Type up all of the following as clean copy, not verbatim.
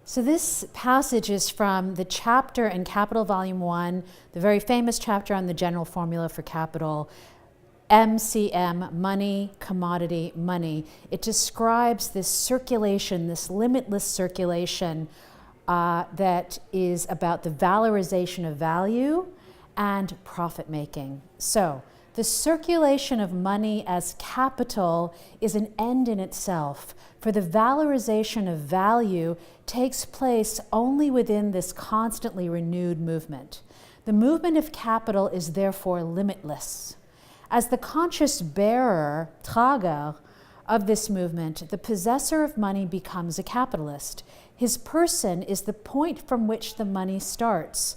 So this passage is from the chapter in Capital Volume 1, the very famous chapter on the general formula for capital, MCM, money, commodity, money. It describes this circulation, this limitless circulation that is about the valorization of value and profit making. So the circulation of money as capital is an end in itself, for the valorization of value takes place only within this constantly renewed movement. The movement of capital is therefore limitless. As the conscious bearer, Trager, of this movement, the possessor of money becomes a capitalist. His person is the point from which the money starts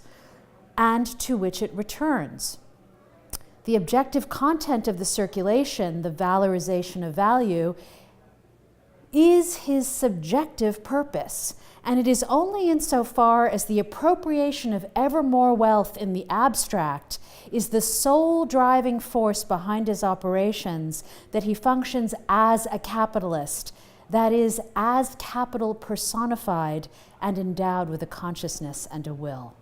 and to which it returns. The objective content of the circulation, the valorization of value, is his subjective purpose, and it is only insofar as the appropriation of ever more wealth in the abstract is the sole driving force behind his operations that he functions as a capitalist, that is, as capital personified and endowed with a consciousness and a will.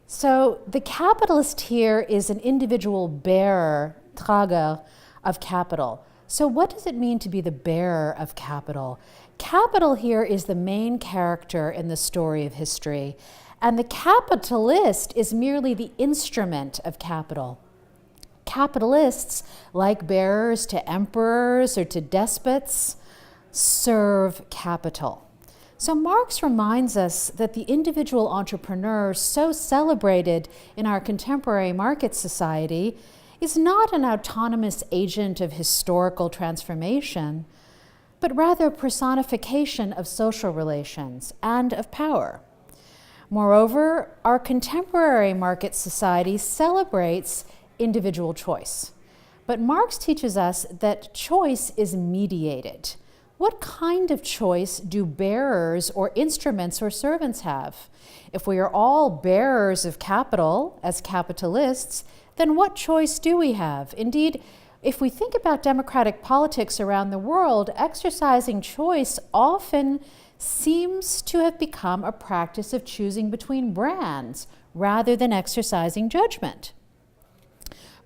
So the capitalist here is an individual bearer, Trager, of capital. So what does it mean to be the bearer of capital? Capital here is the main character in the story of history, and the capitalist is merely the instrument of capital. Capitalists, like bearers to emperors or to despots, serve capital. So Marx reminds us that the individual entrepreneur, so celebrated in our contemporary market society, is not an autonomous agent of historical transformation, but rather a personification of social relations and of power. Moreover, our contemporary market society celebrates individual choice. But Marx teaches us that choice is mediated. What kind of choice do bearers or instruments or servants have? If we are all bearers of capital as capitalists, then what choice do we have? Indeed, if we think about democratic politics around the world, exercising choice often seems to have become a practice of choosing between brands rather than exercising judgment.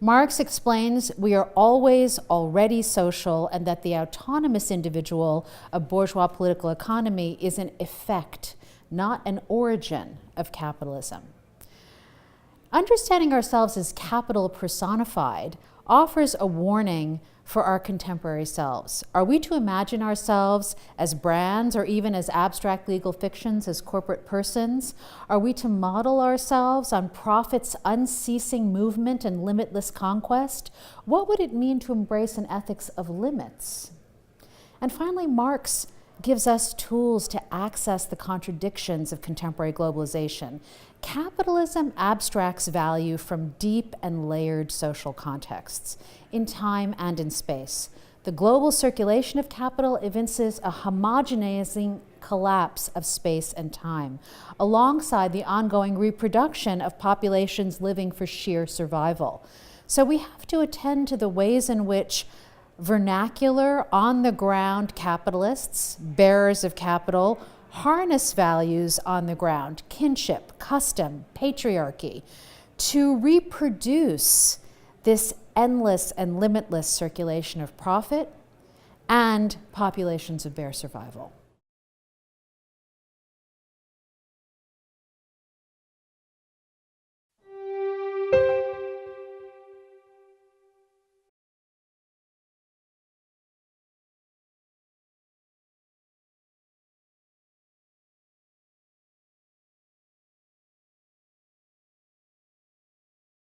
Marx explains we are always already social and that the autonomous individual of bourgeois political economy is an effect, not an origin of capitalism. Understanding ourselves as capital personified offers a warning for our contemporary selves. Are we to imagine ourselves as brands or even as abstract legal fictions, as corporate persons? Are we to model ourselves on profit's unceasing movement and limitless conquest? What would it mean to embrace an ethics of limits? And finally, Marx gives us tools to access the contradictions of contemporary globalization. Capitalism abstracts value from deep and layered social contexts, in time and in space. The global circulation of capital evinces a homogenizing collapse of space and time, alongside the ongoing reproduction of populations living for sheer survival. So we have to attend to the ways in which vernacular, on-the-ground capitalists, bearers of capital, harness values on the ground, kinship, custom, patriarchy, to reproduce this endless and limitless circulation of profit and populations of bare survival.